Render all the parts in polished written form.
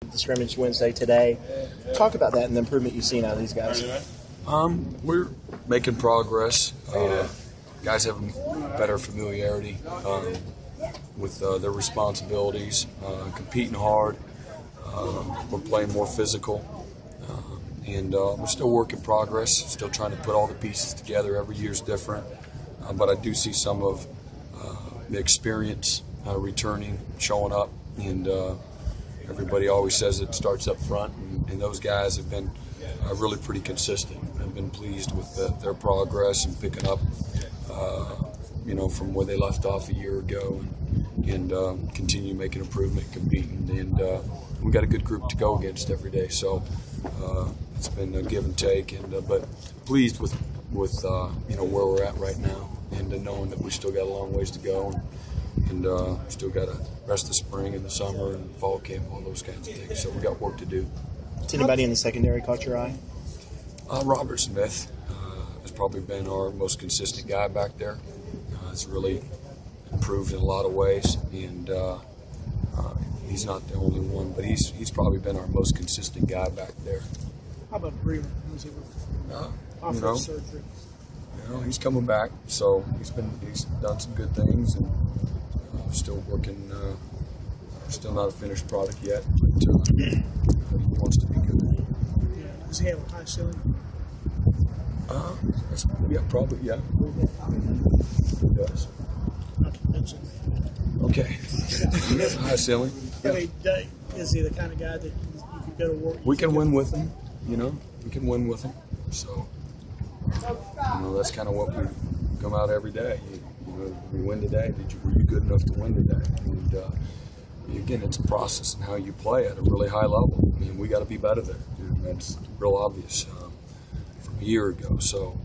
The scrimmage Wednesday today. Talk about that and the improvement you've seen out of these guys. We're making progress. Guys have better familiarity with their responsibilities, competing hard. We're playing more physical, and we're still work in progress, still trying to put all the pieces together. Every year's different, but I do see some of the experience returning, showing up, and everybody always says it starts up front, and those guys have been really pretty consistent. I've been pleased with their progress and picking up, from where they left off a year ago, and continue making improvement, competing, and we got a good group to go against every day. So it's been a give and take, but pleased with where we're at right now, and knowing that we still got a long ways to go. And still got to rest the spring and the summer and fall camp, all those kinds of things. So we got work to do. Has anybody in the secondary caught your eye? Robert Smith has probably been our most consistent guy back there. Has really improved in a lot of ways, and he's not the only one, but he's probably been our most consistent guy back there. How about Breland? How's he with surgery? He's coming back, so he's done some good things, and still working. Still not a finished product yet, but he wants to be good. Yeah. Does he have a high ceiling? Probably. He does. Not to mention. Okay. He has a high ceiling. I mean, is he the kind of guy that you can go to work? We can win with him. We can win with him. So, that's kind of what we come out every day. We win today. Were you good enough to win today? And again, it's a process in how you play at a really high level. I mean, we got to be better there. That's real obvious from a year ago. So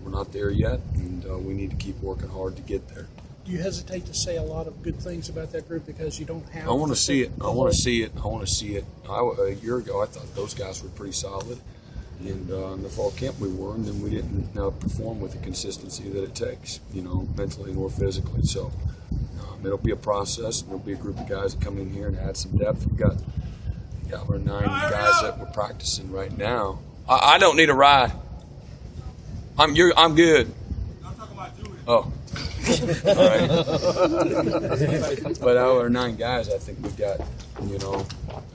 we're not there yet, and we need to keep working hard to get there. Do you hesitate to say a lot of good things about that group because you don't have? I want to see it. I want to see it. A year ago, I thought those guys were pretty solid. And in the fall camp we were, and then we didn't perform with the consistency that it takes, mentally or physically. So it'll be a process, and there'll be a group of guys that come in here and add some depth. We've got our 9 guys that we're practicing right now. I don't need a ride. I'm good. I'm talking about Julie. Oh. All right. But out of our 9 guys, I think we've got,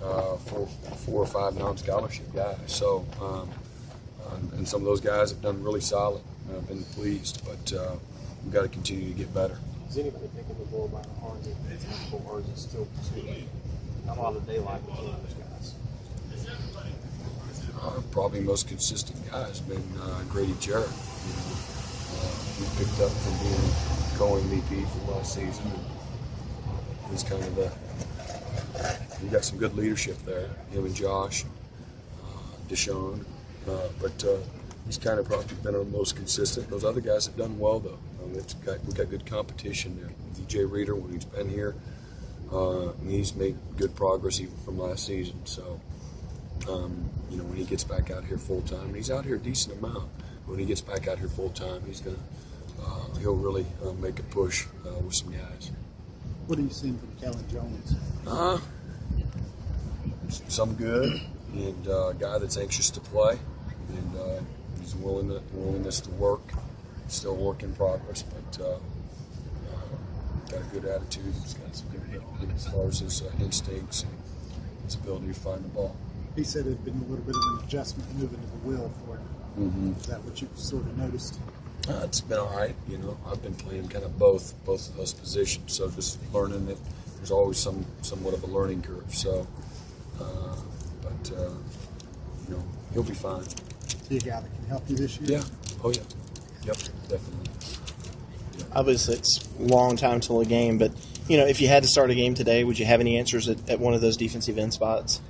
4 or 5 non-scholarship guys. So, and some of those guys have done really solid. I've been pleased, but we've got to continue to get better. Is anybody thinking the ball by the horn, or is it still a lot of daylight between those guys? Probably most consistent guy has been Grady Jarrett. He picked up from being co-MVP from last season. And he's kind of we got some good leadership there, him and Josh, Deshaun. But he's kind of probably been our most consistent. Those other guys have done well, though. We've got good competition there. DJ Reader, when he's been here, he's made good progress even from last season. So, when he gets back out here full time, he's out here a decent amount. When he gets back out here full time, he'll really make a push with some guys. What are you seeing from Kellen Jones? Some good, and a guy that's anxious to play, and his willingness to work. Still work in progress, but got a good attitude. He's got some good as far as his instincts and his ability to find the ball. He said there's been a little bit of an adjustment moving to the will for him. Mm-hmm. Is that what you've sort of noticed? It's been all right. I've been playing kind of both of those positions, so just learning that there's always somewhat of a learning curve. So, he'll be fine. Is he a guy that can help you this year? Yeah. Oh yeah. Yep. Definitely. Yeah. Obviously, it's a long time till a game, but if you had to start a game today, would you have any answers at one of those defensive end spots?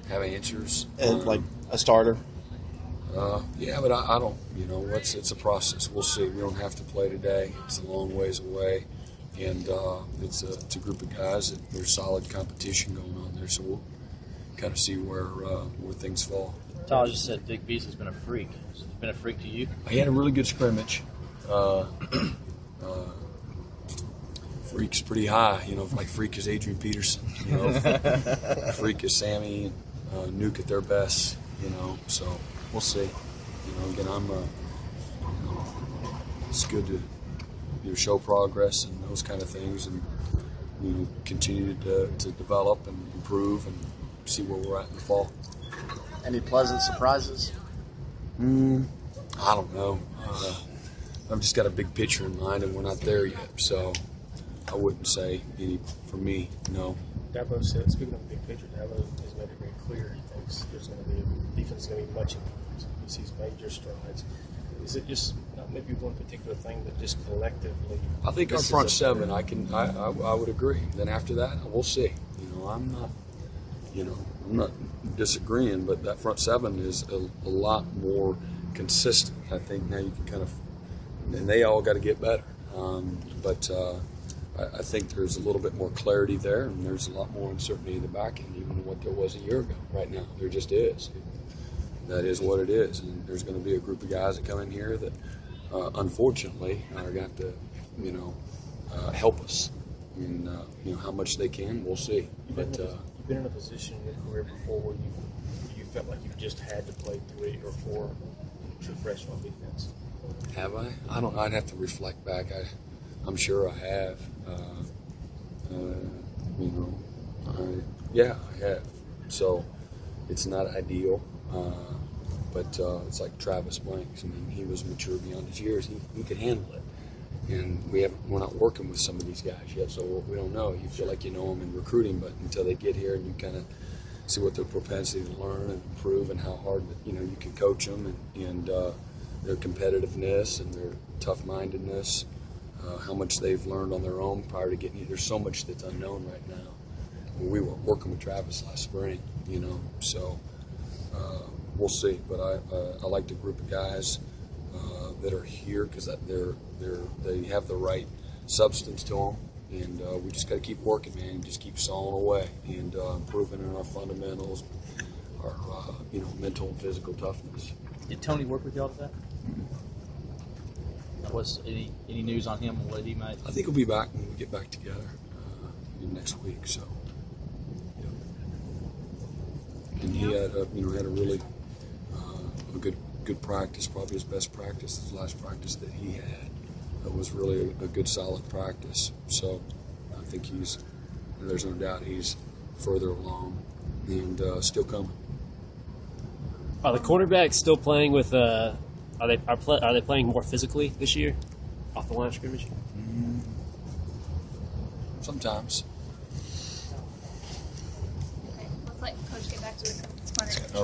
Have answers? Like a starter? Yeah, but I don't. It's a process. We'll see. We don't have to play today. It's a long ways away, and it's a group of guys that there's solid competition going on there. So we'll kind of see where things fall. Todd just said Dick Beasley's been a freak. Has he been a freak to you? He had a really good scrimmage. Freak's pretty high, like freak is Adrian Peterson, freak is Sammy and Nuke at their best, so we'll see. Again, it's good to show progress and those kind of things, and continue to develop and improve and see where we're at in the fall. Any pleasant surprises? I don't know. I've just got a big picture in mind, and we're not there yet, so I wouldn't say any for me, no. Dabo said, speaking of the big picture, Dabo has made it very clear he thinks there's going to be defense is going to be much improved. He sees major strides. Is it just not maybe one particular thing, but just collectively? I think our front seven, I would agree. Then after that, we'll see. I'm not disagreeing, but that front seven is a lot more consistent. I think now you can and they all got to get better. But I think there's a little bit more clarity there, and there's a lot more uncertainty in the back end, even what there was a year ago. Right now, there just is. That is what it is, and there's going to be a group of guys that come in here that, unfortunately, are going to have to help us. And how much they can, we'll see. You've been in a position in your career before where you felt like you just had to play 3 or 4 true freshmen on defense. Have I? I don't. I'd have to reflect back. I'm sure I have. Yeah, I have. So it's not ideal, but it's like Travis Blanks. I mean, he was mature beyond his years. He could handle it. And we're not working with some of these guys yet, so we don't know. You feel like you know them in recruiting, but until they get here and you kind of see what their propensity to learn and improve and how hard you can coach them and their competitiveness and their tough-mindedness, how much they've learned on their own prior to getting here. There's so much that's unknown right now. We were working with Travis last spring, so we'll see. But I like the group of guys that are here because they have the right substance to them, and we just got to keep working, man. Just keep sawing away and improving in our fundamentals, our mental and physical toughness. Did Tony work with y'all today? Was any news on him and what he made? I think he'll be back when we get back together next week. So, and he had a really good practice, probably his best practice, his last practice that he had. It was really a good, solid practice. So I think there's no doubt he's further along and still coming. Are the cornerbacks still playing with? Are they playing more physically this year, off the line of scrimmage? Sometimes. Okay, let's let Coach get back to the corner.